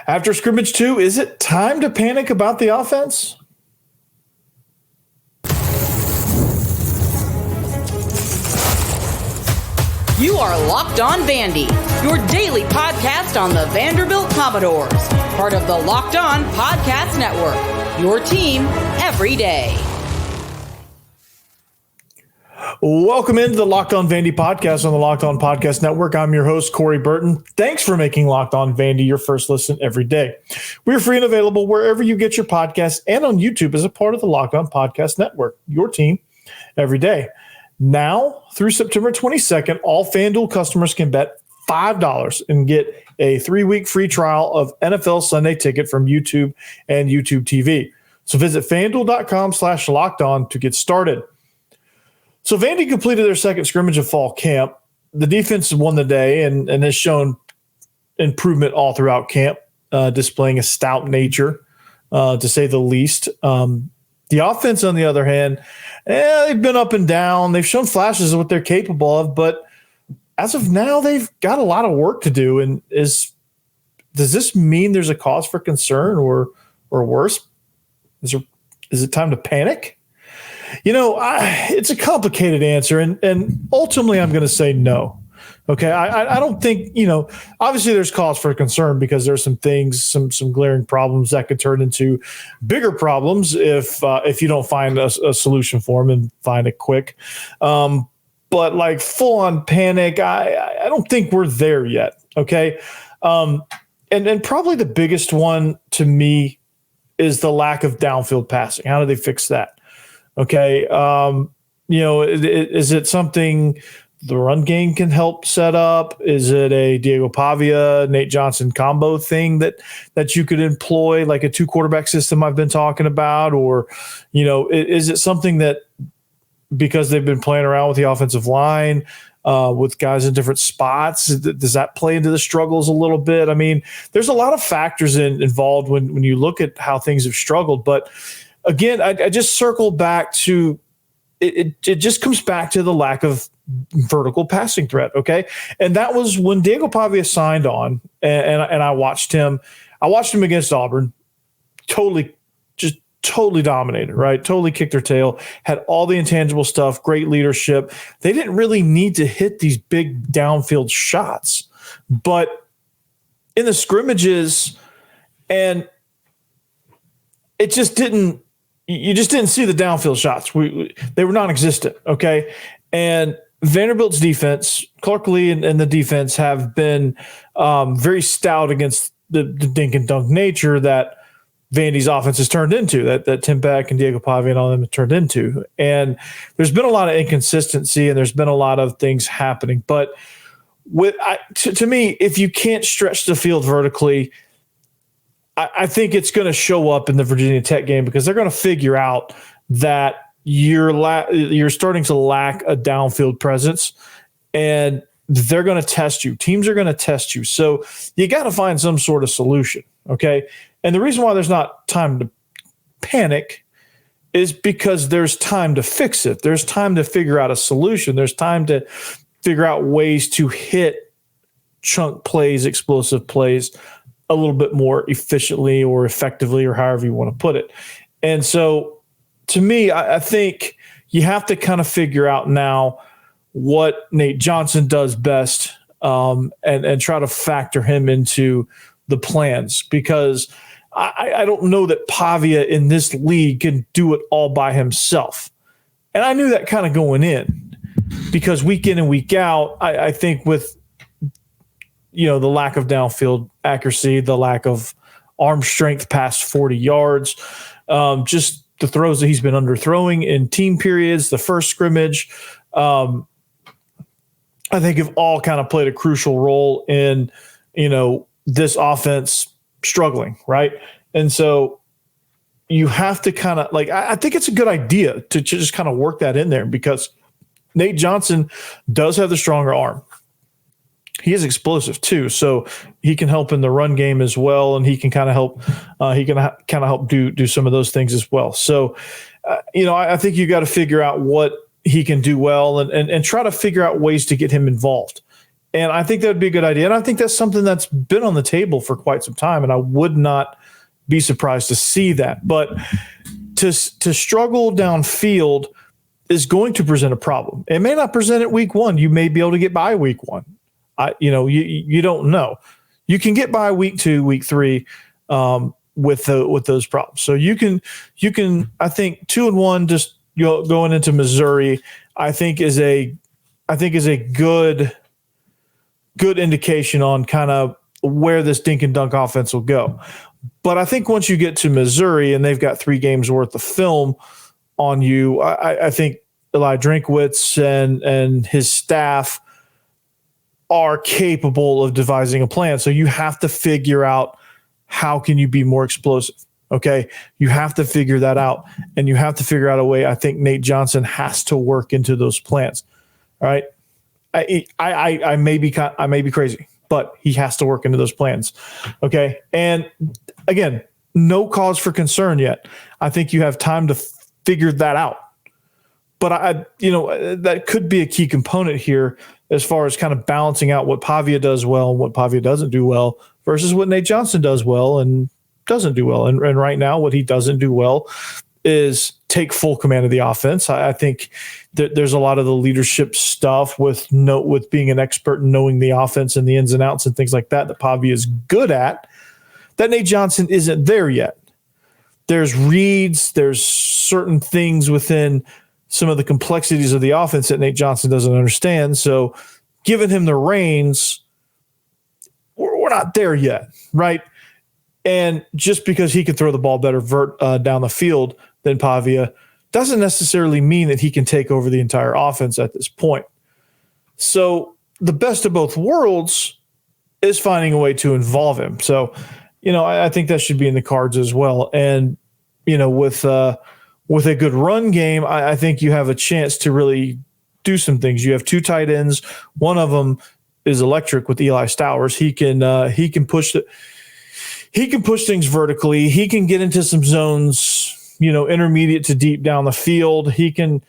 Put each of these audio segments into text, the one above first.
After scrimmage 2, is it time to panic about the offense? You are Locked On Vandy, your daily podcast on the Vanderbilt Commodores, part of the Locked On Podcast Network, your team every day. Welcome into the Locked On Vandy podcast on the Locked On Podcast Network. I'm your host, Corey Burton. Thanks for making Locked On Vandy your first listen every day. We're free and available wherever you get your podcasts and on YouTube as a part of the Locked On Podcast Network, your team every day. Now, through September 22nd, all FanDuel customers can bet $5 and get a 3-week free trial of NFL Sunday Ticket from YouTube and YouTube TV. So visit FanDuel.com/lockedon to get started. So Vandy completed their second scrimmage of fall camp. The defense won the day and has shown improvement all throughout camp, displaying a stout nature, to say the least. The offense, on the other hand, they've been up and down. They've shown flashes of what they're capable of, but as of now, they've got a lot of work to do. And does this mean there's a cause for concern or worse? Is it time to panic? It's a complicated answer, and ultimately I'm going to say no. Okay, I don't think, obviously there's cause for concern because there's some things, some glaring problems that could turn into bigger problems if you don't find a solution for them and find it quick. But like full on panic, I don't think we're there yet. Okay, and probably the biggest one to me is the lack of downfield passing. How do they fix that? Okay, is it something the run game can help set up? Is it a Diego Pavia, Nate Johnson combo thing that you could employ, like a 2-quarterback system I've been talking about? Or, is it something that, because they've been playing around with the offensive line, with guys in different spots, does that play into the struggles a little bit? I mean, there's a lot of factors involved when you look at how things have struggled. But again, I just circle back to it just comes back to the lack of vertical passing threat. Okay. And that was when Diego Pavia signed on and I watched him. I watched him against Auburn, totally dominated, right? Totally kicked their tail, had all the intangible stuff, great leadership. They didn't really need to hit these big downfield shots, but in the scrimmages, and it just didn't, you just didn't see the downfield shots. They were non-existent, okay? And Vanderbilt's defense, Clark Lee and the defense have been very stout against the dink and dunk nature that Vandy's offense has turned into, that Tim Beck and Diego Pavia and all them have turned into. And there's been a lot of inconsistency and there's been a lot of things happening. But to me, if you can't stretch the field vertically, I think it's going to show up in the Virginia Tech game because they're going to figure out that you're starting to lack a downfield presence, and they're going to test you. Teams are going to test you. So you got to find some sort of solution, okay? And the reason why there's not time to panic is because there's time to fix it. There's time to figure out a solution. There's time to figure out ways to hit chunk plays, explosive plays, a little bit more efficiently or effectively, or however you want to put it. And so to me, I think you have to kind of figure out now what Nate Johnson does best, and try to factor him into the plans, because I don't know that Pavia in this league can do it all by himself. And I knew that kind of going in, because week in and week out, I think with the lack of downfield accuracy, the lack of arm strength past 40 yards, just the throws that he's been underthrowing in team periods, the first scrimmage, I think have all kind of played a crucial role in, this offense struggling, right? And so you have to kind of I think it's a good idea to just kind of work that in there, because Nate Johnson does have the stronger arm. He is explosive too, so he can help in the run game as well, and he can kind of help. Help do some of those things as well. So, I think you got to figure out what he can do well, and try to figure out ways to get him involved. And I think that would be a good idea. And I think that's something that's been on the table for quite some time. And I would not be surprised to see that. But to struggle downfield is going to present a problem. It may not present it week one. You may be able to get by week one. You don't know. You can get by week 2, week 3 with those problems. So you can. I think 2-1 just going into Missouri. I think is a good indication on kind of where this dink and dunk offense will go. But I think once you get to Missouri and they've got 3 games worth of film on you, I think Eli Drinkwitz and his staff are capable of devising a plan. So you have to figure out how can you be more explosive. Okay. You have to figure that out, and you have to figure out a way. I think Nate Johnson has to work into those plans. All right. I may be crazy, but he has to work into those plans. Okay. And again, no cause for concern yet. I think you have time to figure that out. But that could be a key component here as far as kind of balancing out what Pavia does well and what Pavia doesn't do well versus what Nate Johnson does well and doesn't do well. And right now, what he doesn't do well is take full command of the offense. I think there's a lot of the leadership stuff with being an expert and knowing the offense and the ins and outs and things like that Pavia is good at, that Nate Johnson isn't there yet. There's reads, there's certain things within some of the complexities of the offense that Nate Johnson doesn't understand. So giving him the reins, we're not there yet, right? And just because he can throw the ball better down the field than Pavia doesn't necessarily mean that he can take over the entire offense at this point. So the best of both worlds is finding a way to involve him. So, I think that should be in the cards as well. And, with a good run game, I think you have a chance to really do some things. You have 2 tight ends. One of them is electric with Eli Stowers. He can push things vertically. He can get into some zones, intermediate to deep down the field. He can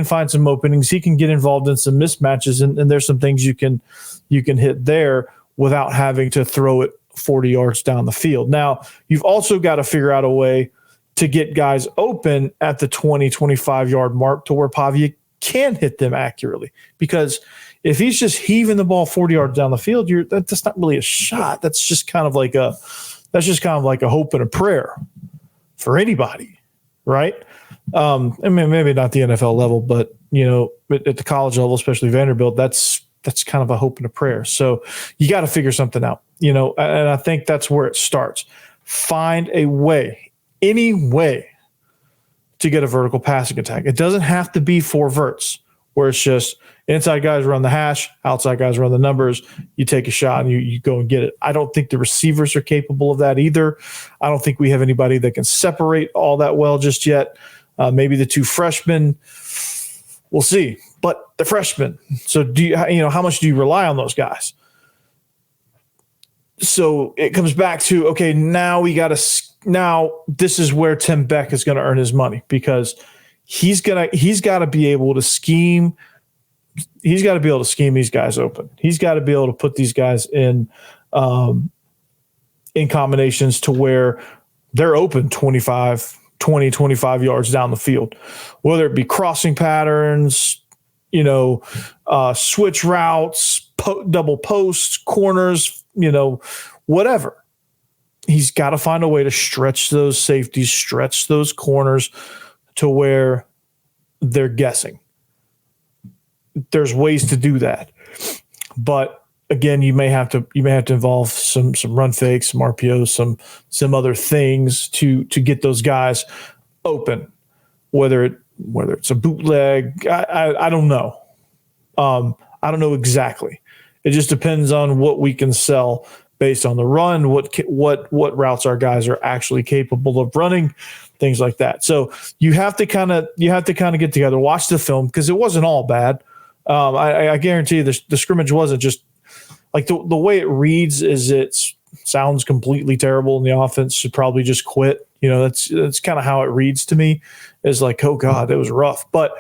find some openings. He can get involved in some mismatches, and there's some things you can hit there without having to throw it 40 yards down the field. Now, you've also got to figure out a way to get guys open at the 20, 25-yard mark to where Pavia can hit them accurately. Because if he's just heaving the ball 40 yards down the field, that's not really a shot. That's just kind of like a hope and a prayer for anybody, right? Maybe not the NFL level, but at the college level, especially Vanderbilt, that's kind of a hope and a prayer. So you got to figure something out, and I think that's where it starts. Find a way, any way, to get a vertical passing attack. It doesn't have to be 4 verts where it's just inside guys run the hash, outside guys run the numbers. You take a shot and you go and get it. I don't think the receivers are capable of that either. I don't think we have anybody that can separate all that well just yet. Maybe the 2 freshmen. We'll see. But the freshmen. So how much do you rely on those guys? So it comes back to, okay, now this is where Tim Beck is going to earn his money, because he's got to be able to scheme. He's got to be able to scheme these guys open. He's got to be able to put these guys in combinations to where they're open 20, 25 yards down the field, whether it be crossing patterns, switch routes, double posts, corners, whatever. He's got to find a way to stretch those safeties, stretch those corners to where they're guessing. There's ways to do that. But again, you may have to involve some run fakes, some RPOs, some other things to get those guys open. Whether it's a bootleg, I don't know. I don't know exactly. It just depends on what we can sell based on the run, what routes our guys are actually capable of running, things like that. So you have to kind of get together, watch the film, because it wasn't all bad. I guarantee you the scrimmage wasn't just like the way it reads is it sounds completely terrible, and the offense should probably just quit. That's kind of how it reads to me, is like, oh God, it was rough. But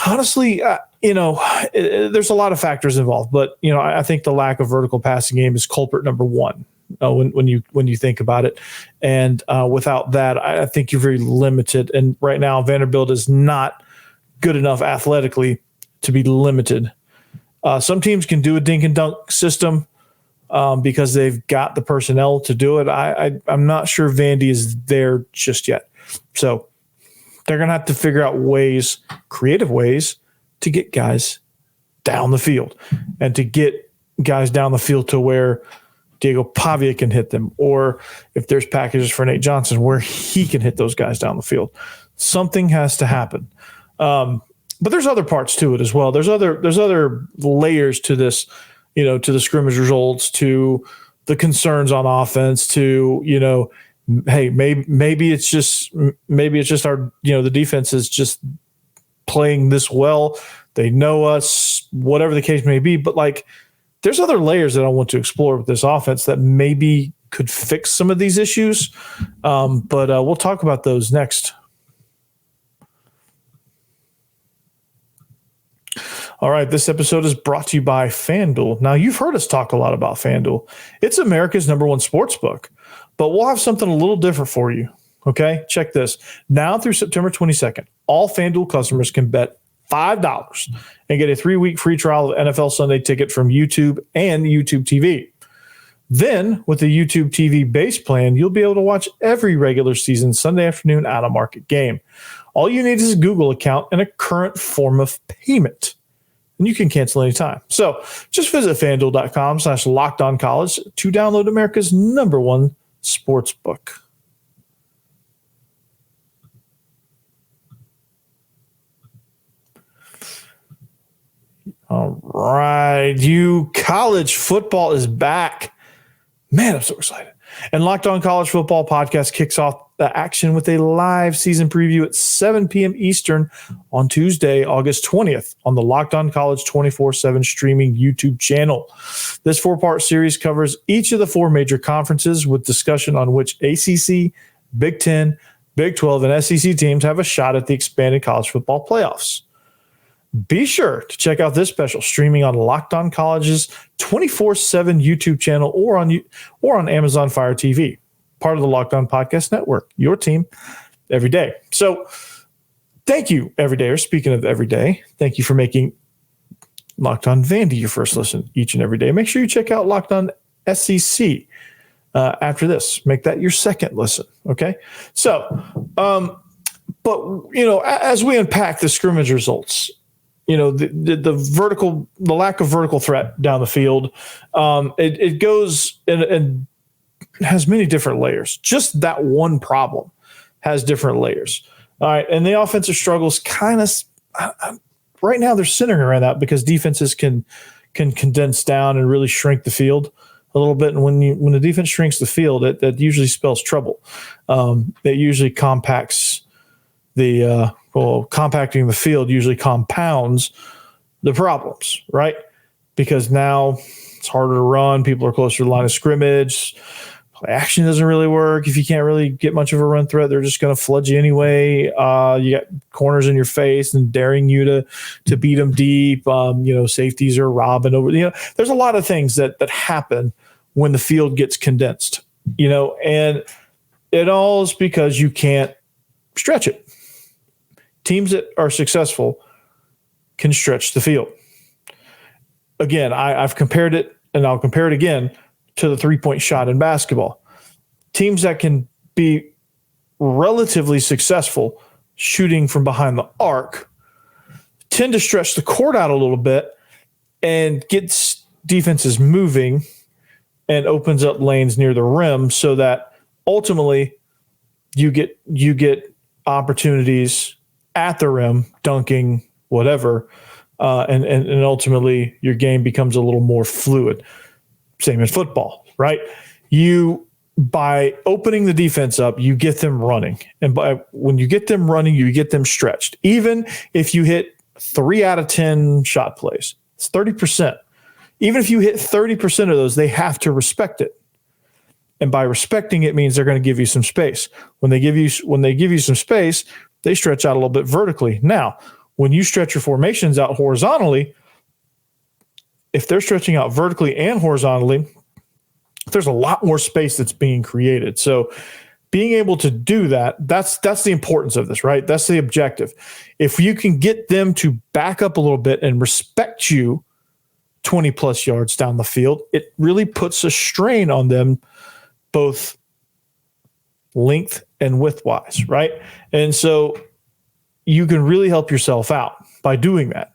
Honestly, there's a lot of factors involved, but I think the lack of vertical passing game is culprit number one when you think about it. And without that, I think you're very limited. And right now, Vanderbilt is not good enough athletically to be limited. Some teams can do a dink and dunk system because they've got the personnel to do it. I'm not sure Vandy is there just yet. So they're going to have to figure out creative ways to get guys down the field and to get guys down the field to where Diego Pavia can hit them, or if there's packages for Nate Johnson where he can hit those guys down the field. Something has to happen. But there's other parts to it as well. There's other layers to this, to the scrimmage results, to the concerns on offense, to, hey, maybe it's just our, the defense is just playing this well. They know us, whatever the case may be. But there's other layers that I want to explore with this offense that maybe could fix some of these issues. But we'll talk about those next. All right, this episode is brought to you by FanDuel. Now, you've heard us talk a lot about FanDuel. It's America's #1 sports book, but we'll have something a little different for you, okay? Check this. Now through September 22nd, all FanDuel customers can bet $5 and get a 3-week free trial of NFL Sunday Ticket from YouTube and YouTube TV. Then, with the YouTube TV base plan, you'll be able to watch every regular season Sunday afternoon out-of-market game. All you need is a Google account and a current form of payment. And you can cancel anytime. So just visit FanDuel.com/LockedOnCollege to download America's #1 sports book. All right. College football is back. Man, I'm so excited. And Locked On College Football podcast kicks off the action with a live season preview at 7 p.m. Eastern on Tuesday, August 20th on the Locked On College 24/7 streaming YouTube channel. This 4-part series covers each of the 4 major conferences with discussion on which ACC, Big 10, Big 12, and SEC teams have a shot at the expanded college football playoffs. Be sure to check out this special streaming on Locked On College's 24/7 YouTube channel or on Amazon Fire TV, part of the Locked On Podcast Network, your team every day. So thank you, everydayers. Speaking of every day, thank you for making Locked On Vandy your first listen each and every day. Make sure you check out Locked On SEC after this. Make that your second listen, okay? So, but, as we unpack the scrimmage results, the lack of vertical threat down the field, it goes and has many different layers. Just that one problem has different layers. All right, and the offensive struggles kind of right now they're centering around that because defenses can condense down and really shrink the field a little bit. And when the defense shrinks the field, that usually spells trouble. It usually compacts compacting the field usually compounds the problems, right? Because now it's harder to run. People are closer to the line of scrimmage. Play action doesn't really work. If you can't really get much of a run threat, they're just going to flood you anyway. You got corners in your face and daring you to beat them deep. Safeties are robbing over. There's a lot of things that happen when the field gets condensed. And it all is because you can't stretch it. Teams that are successful can stretch the field. Again, I've compared it, and I'll compare it again to the 3-point shot in basketball. Teams that can be relatively successful shooting from behind the arc tend to stretch the court out a little bit and gets defenses moving and opens up lanes near the rim so that ultimately you get opportunities at the rim, dunking, whatever, and ultimately your game becomes a little more fluid. Same in football, right? By opening the defense up, you get them running. And when you get them running, you get them stretched. Even if you hit 3 out of 10 shot plays, it's 30%. Even if you hit 30% of those, they have to respect it. And by respecting it means they're going to give you some space. When they give you some space, they stretch out a little bit vertically. Now, when you stretch your formations out horizontally, if they're stretching out vertically and horizontally, there's a lot more space that's being created. So being able to do that, that's the importance of this, right? That's the objective. If you can get them to back up a little bit and respect you 20 plus yards down the field, it really puts a strain on them, both length and width wise, right? And so you can really help yourself out by doing that.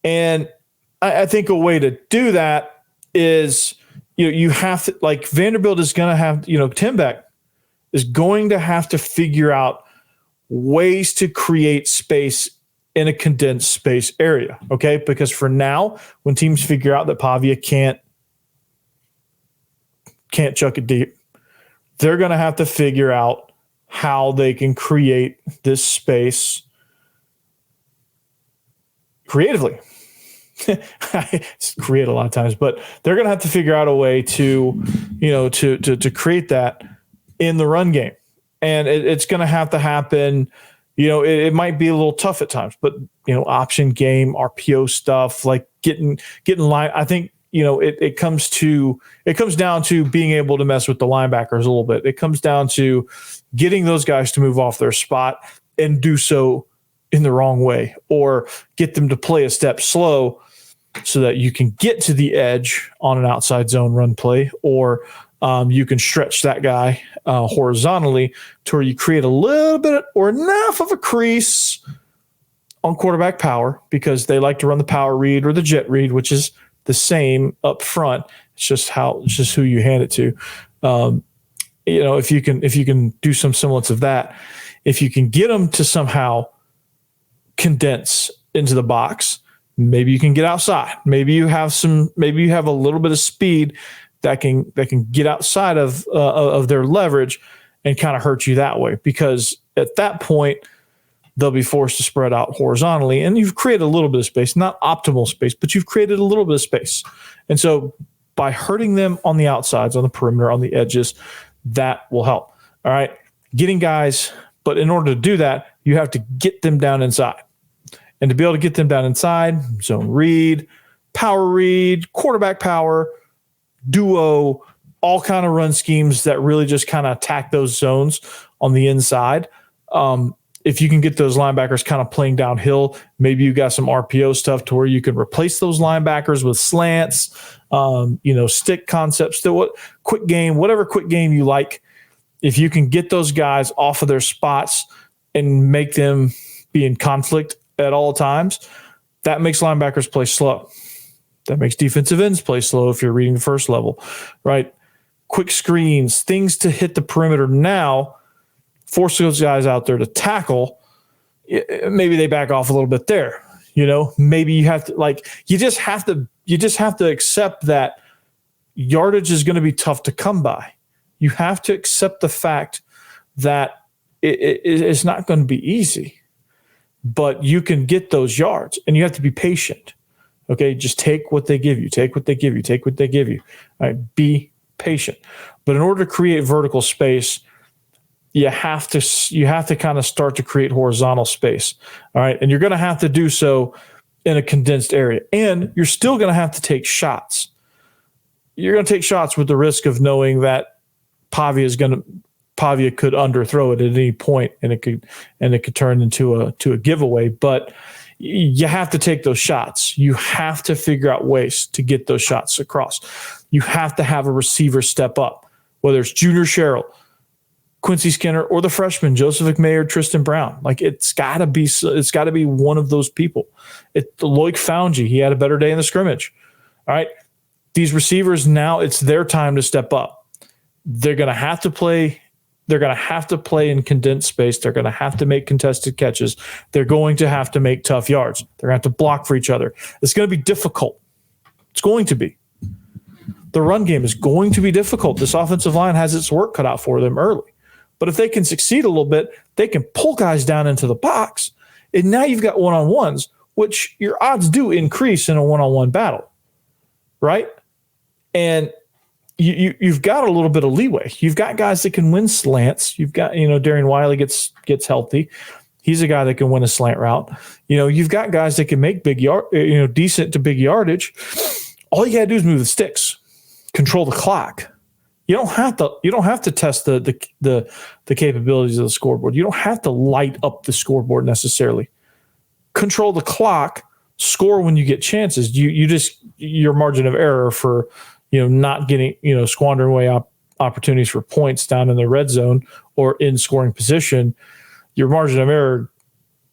And I think a way to do that is, you have to, like, Vanderbilt is going to have, Tim Beck is going to have to figure out ways to create space in a condensed space area, okay? Because for now, when teams figure out that Pavia can't chuck it deep, they're going to have to figure out how they can create this space creatively. It's create a lot of times, but they're going to have to figure out a way to create that in the run game. And it's going to have to happen. It might be a little tough at times, but option game, RPO stuff, like getting line. I think, it comes down to being able to mess with the linebackers a little bit. It comes down to getting those guys to move off their spot and do so in the wrong way, or get them to play a step slow so that you can get to the edge on an outside zone run play, or you can stretch that guy horizontally to where you create a little bit or enough of a crease on quarterback power, because they like to run the power read or the jet read, which is the same up front. It's just who you hand it to. If you can do some semblance of that, if you can get them to somehow condense into the box, maybe you can get outside. Maybe you have a little bit of speed that can get outside of their leverage and kind of hurt you that way, because at that point they'll be forced to spread out horizontally, and you've created a little bit of space, not optimal space, but you've created a little bit of space. And so by hurting them on the outsides, on the perimeter, on the edges, that will help. All right. Getting guys, but in order to do that, you have to get them down inside. And to be able to get them down inside, zone read, power read, quarterback power, duo, all kind of run schemes that really just kind of attack those zones on the inside. If you can get those linebackers kind of playing downhill, maybe you got some RPO stuff to where you can replace those linebackers with slants, stick concepts, quick game, whatever quick game you like. If you can get those guys off of their spots and make them be in conflict at all times, that makes linebackers play slow. That makes defensive ends play slow if you're reading the first level, right? Quick screens, things to hit the perimeter now, force those guys out there to tackle. Maybe they back off a little bit there. Maybe you have to, you just have to accept that yardage is going to be tough to come by. You have to accept the fact that it's not going to be easy, but you can get those yards, and you have to be patient. Okay, just take what they give you. Take what they give you. Take what they give you. All right, be patient. But in order to create vertical space, you have to kind of start to create horizontal space. All right, and you're going to have to do so in a condensed area, and you're still going to have to take shots. You're going to take shots with the risk of knowing that Pavia could underthrow it at any point, and it could turn into a giveaway. But you have to take those shots. You have to figure out ways to get those shots across. You have to have a receiver step up, whether it's Junior Sherrill, Quincy Skinner, or the freshman Joseph McMay, Tristan Brown. It's got to be one of those people. Loic Foungy, he had a better day in the scrimmage. All right, these receivers, now it's their time to step up. They're going to have to play. They're going to have to play in condensed space. They're going to have to make contested catches. They're going to have to make tough yards. They're going to have to block for each other. It's going to be difficult. It's going to be. The run game is going to be difficult. This offensive line has its work cut out for them early. But if they can succeed a little bit, they can pull guys down into the box. And now you've got one-on-ones, which your odds do increase in a one-on-one battle, right? And you've got a little bit of leeway. You've got guys that can win slants. You've got, Darian Wiley gets healthy. He's a guy that can win a slant route. You've got guys that can make decent to big yardage. All you got to do is move the sticks, control the clock. You don't have to test the capabilities of the scoreboard. You don't have to light up the scoreboard necessarily. Control the clock, score when you get chances. Your margin of error for not getting squandering away opportunities for points down in the red zone or in scoring position. Your margin of error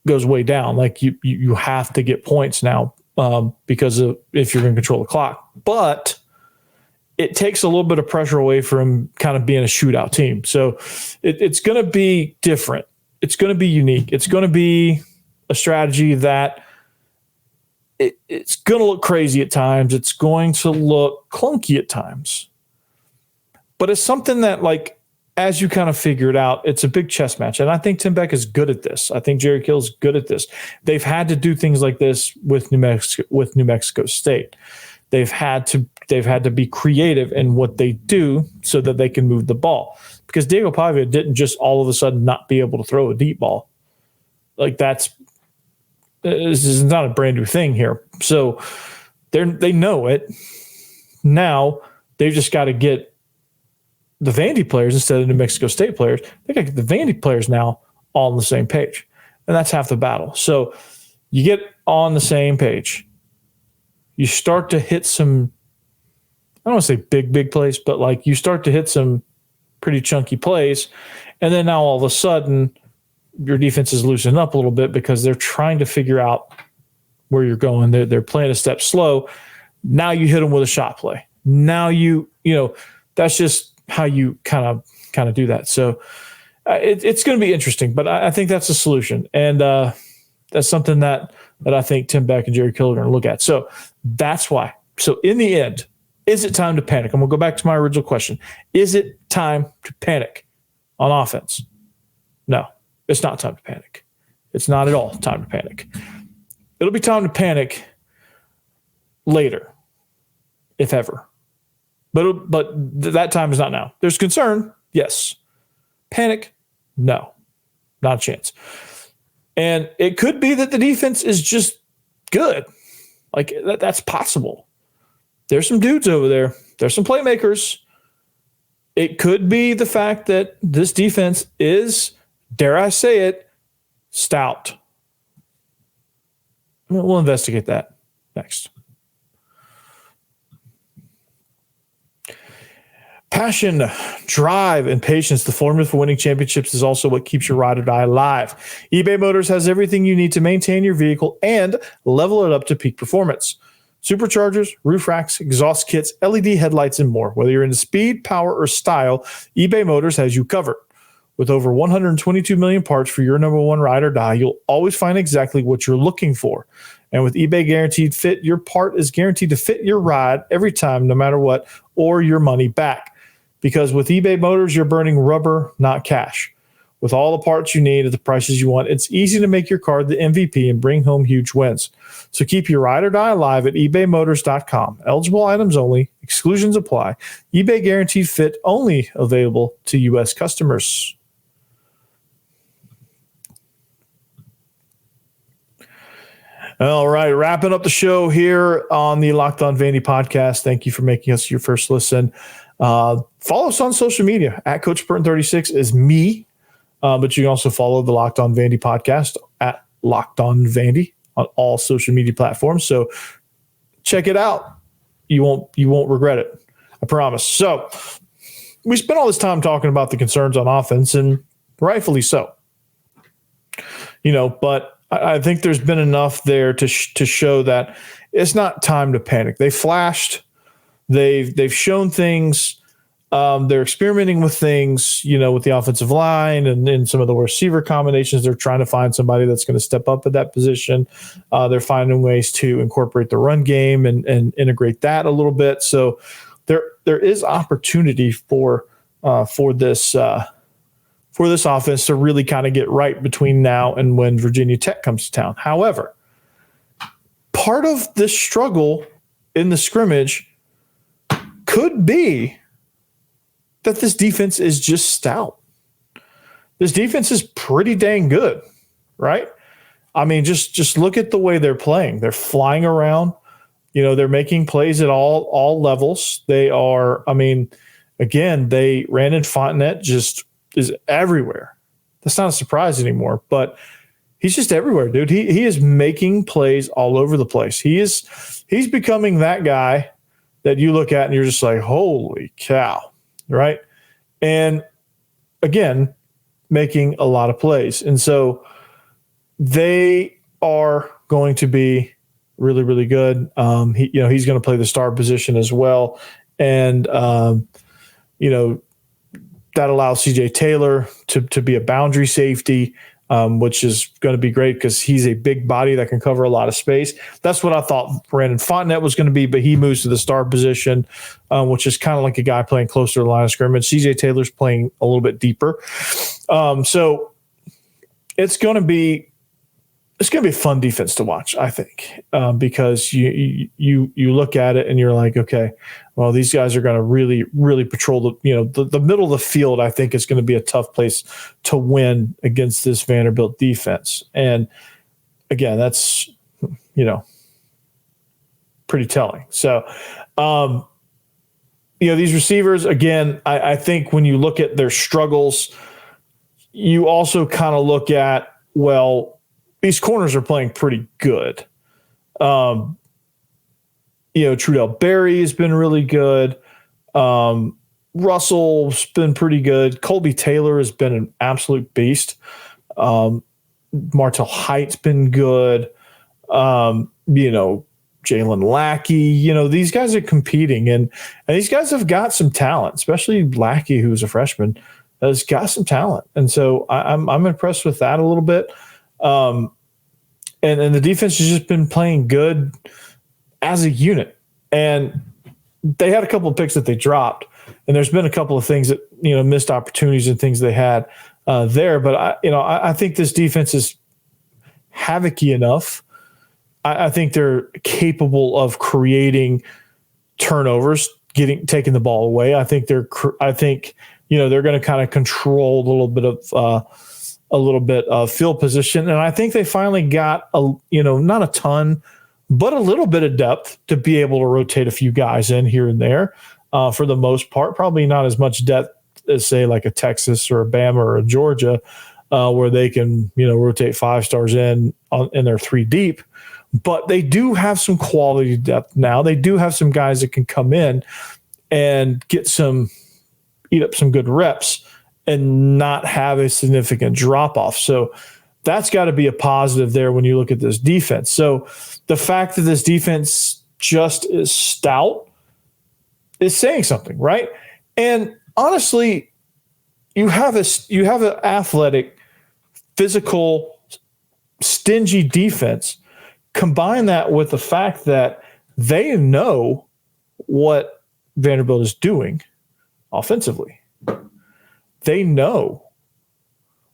goes way down. Like you have to get points now because of if you're going to control the clock. But it takes a little bit of pressure away from kind of being a shootout team. So it's going to be different. It's going to be unique. It's going to be a strategy that it's going to look crazy at times. It's going to look clunky at times. But it's something that, like, as you kind of figure it out, it's a big chess match. And I think Tim Beck is good at this. I think Jerry Kill's good at this. They've had to do things like this with New Mexico State. They've had to be creative in what they do so that they can move the ball. Because Diego Pavia didn't just all of a sudden not be able to throw a deep ball. Like this is not a brand new thing here. So they know it. Now they've just got to get the Vandy players instead of New Mexico State players. They got to get the Vandy players now all on the same page. And that's half the battle. So you get on the same page. You start to hit some, I don't want to say big plays, but like you start to hit some pretty chunky plays. And then now all of a sudden your defense is loosening up a little bit because they're trying to figure out where you're going. They're playing a step slow. Now you hit them with a shot play. Now that's just how you kind of do that. So it's going to be interesting, but I think that's a solution. And that's something that I think Tim Beck and Jerry Kill are going to look at. So that's why. So in the end, is it time to panic? I'm going to go back to my original question. Is it time to panic on offense? No, it's not time to panic. It's not at all time to panic. It'll be time to panic later, if ever. But that time is not now. There's concern, yes. Panic, no. Not a chance. And it could be that the defense is just good. Like, that's possible. There's some dudes over there. There's some playmakers. It could be the fact that this defense is, dare I say it, stout. We'll investigate that next. Passion, drive, and patience, the formula for winning championships, is also what keeps your ride or die alive. eBay Motors has everything you need to maintain your vehicle and level it up to peak performance. Superchargers, roof racks, exhaust kits, LED headlights, and more. Whether you're into speed, power, or style, eBay Motors has you covered. With over 122 million parts for your number one ride or die, you'll always find exactly what you're looking for. And with eBay Guaranteed Fit, your part is guaranteed to fit your ride every time, no matter what, or your money back. Because with eBay Motors, you're burning rubber, not cash. With all the parts you need at the prices you want, it's easy to make your car the MVP and bring home huge wins. So keep your ride or die alive at ebaymotors.com. Eligible items only. Exclusions apply. eBay Guaranteed Fit only available to U.S. customers. All right, wrapping up the show here on the Locked On Vandy podcast. Thank you for making us your first listen. Follow us on social media. At Coach Burton 36 is me, but you can also follow the Locked On Vandy podcast at Locked On Vandy on all social media platforms. So check it out. You won't regret it. I promise. So we spent all this time talking about the concerns on offense, and rightfully so. But I think there's been enough there to show that it's not time to panic. They flashed. They've shown things. They're experimenting with things, with the offensive line and in some of the receiver combinations. They're trying to find somebody that's going to step up at that position. They're finding ways to incorporate the run game and integrate that a little bit. So there is opportunity for this offense to really kind of get right between now and when Virginia Tech comes to town. However, part of this struggle in the scrimmage could be that this defense is just stout. This defense is pretty dang good, right? I mean, just look at the way they're playing. They're flying around. They're making plays at all levels. They are, I mean, again, Brandon Fontenette just is everywhere. That's not a surprise anymore, but he's just everywhere, dude. He is making plays all over the place. He's becoming that guy that you look at and you're just like, holy cow, right? And again, making a lot of plays. And so they are going to be really, really good. He's going to play the star position as well. And, that allows CJ Taylor to be a boundary safety, which is going to be great because he's a big body that can cover a lot of space. That's what I thought Brandon Fontenette was going to be, but he moves to the star position, which is kind of like a guy playing closer to the line of scrimmage. CJ Taylor's playing a little bit deeper. So it's going to be a fun defense to watch, I think, because you look at it and you're like, okay, well, these guys are going to really, really patrol the middle of the field. I think is going to be a tough place to win against this Vanderbilt defense. And again, that's, pretty telling. So, these receivers, again, I think when you look at their struggles, you also kind of look at, well, these corners are playing pretty good. Trudell Berry has been really good. Russell's been pretty good. Colby Taylor has been an absolute beast. Martell Height's been good. Jalen Lackey. These guys are competing, and these guys have got some talent, especially Lackey, who's a freshman, has got some talent. And so I'm impressed with that a little bit. And the defense has just been playing good as a unit. And they had a couple of picks that they dropped, and there's been a couple of things that, missed opportunities and things they had there. But I think this defense is havocy enough. I think they're capable of creating turnovers, taking the ball away. I think they're going to kind of control a little bit of field position. And I think they finally got not a ton, but a little bit of depth to be able to rotate a few guys in here and there for the most part. Probably not as much depth as, say, like a Texas or a Bama or a Georgia where they can, rotate 5 stars in their 3 deep. But they do have some quality depth now. They do have some guys that can come in and eat up some good reps and not have a significant drop-off. So that's got to be a positive there when you look at this defense. So the fact that this defense just is stout is saying something, right? And honestly, you have an athletic, physical, stingy defense. Combine that with the fact that they know what Vanderbilt is doing offensively. They know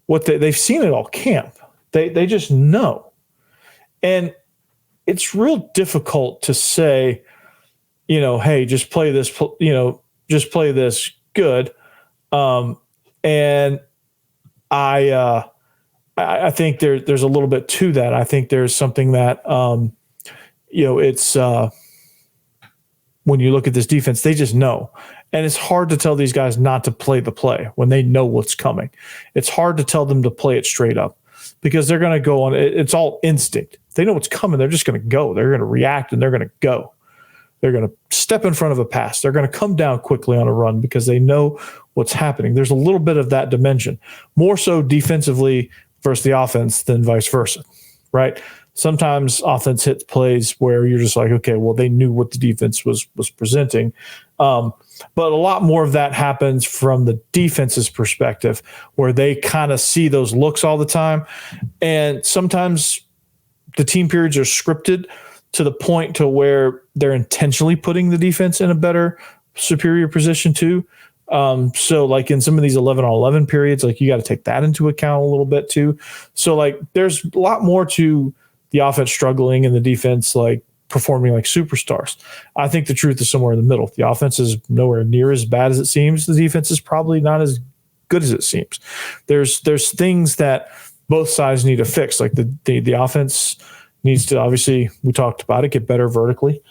what they've seen it all camp. They just know. And it's real difficult to say, hey, just play this, just play this good. And I think there's a little bit to that. I think there's something that, it's when you look at this defense, they just know. And it's hard to tell these guys not to play the play when they know what's coming. It's hard to tell them to play it straight up because they're going to go on. It's all instinct. They know what's coming. They're just going to go. They're going to react and they're going to go. They're going to step in front of a pass. They're going to come down quickly on a run because they know what's happening. There's a little bit of that dimension, more so defensively versus the offense than vice versa, right? Sometimes offense hits plays where you're just like, okay, well, they knew what the defense was presenting. But a lot more of that happens from the defense's perspective where they kind of see those looks all the time. And sometimes the team periods are scripted to the point to where they're intentionally putting the defense in a better, superior position too. So like in some of these 11-on-11 periods, like you got to take that into account a little bit too. So like there's a lot more to the offense struggling and the defense like performing like superstars. I think the truth is somewhere in the middle. The offense is nowhere near as bad as it seems. The defense is probably not as good as it seems. There's things that both sides need a fix. Like the offense needs to, obviously, we talked about it, get better vertically,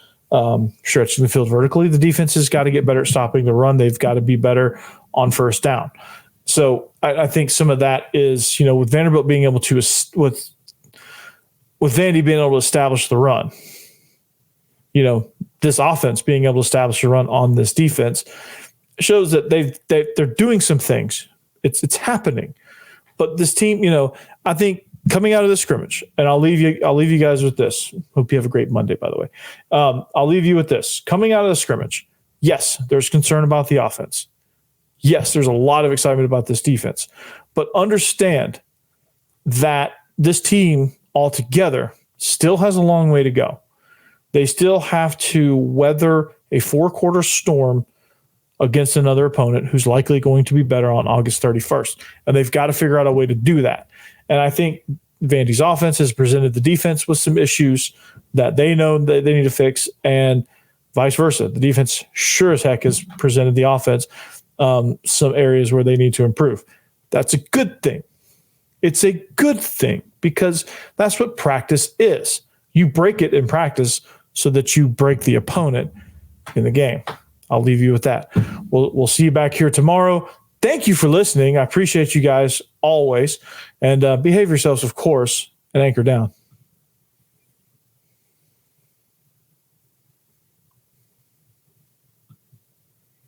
stretching the field vertically. The defense has got to get better at stopping the run. They've got to be better on first down. So I think some of that is, with Vanderbilt being able to, with Vandy being able to establish the run, this offense being able to establish a run on this defense shows that they're doing some things. It's happening. But this team, I think coming out of the scrimmage, and I'll leave you guys with this. Hope you have a great Monday, by the way. I'll leave you with this. Coming out of the scrimmage, yes, there's concern about the offense. Yes, there's a lot of excitement about this defense. But understand that this team altogether still has a long way to go. They still have to weather a 4-quarter storm against another opponent who's likely going to be better on August 31st. And they've got to figure out a way to do that. And I think Vandy's offense has presented the defense with some issues that they know that they need to fix, and vice versa. The defense sure as heck has presented the offense some areas where they need to improve. That's a good thing. It's a good thing because that's what practice is. You break it in practice so that you break the opponent in the game. I'll leave you with that. We'll see you back here tomorrow. Thank you for listening. I appreciate you guys always. And behave yourselves, of course, and anchor down.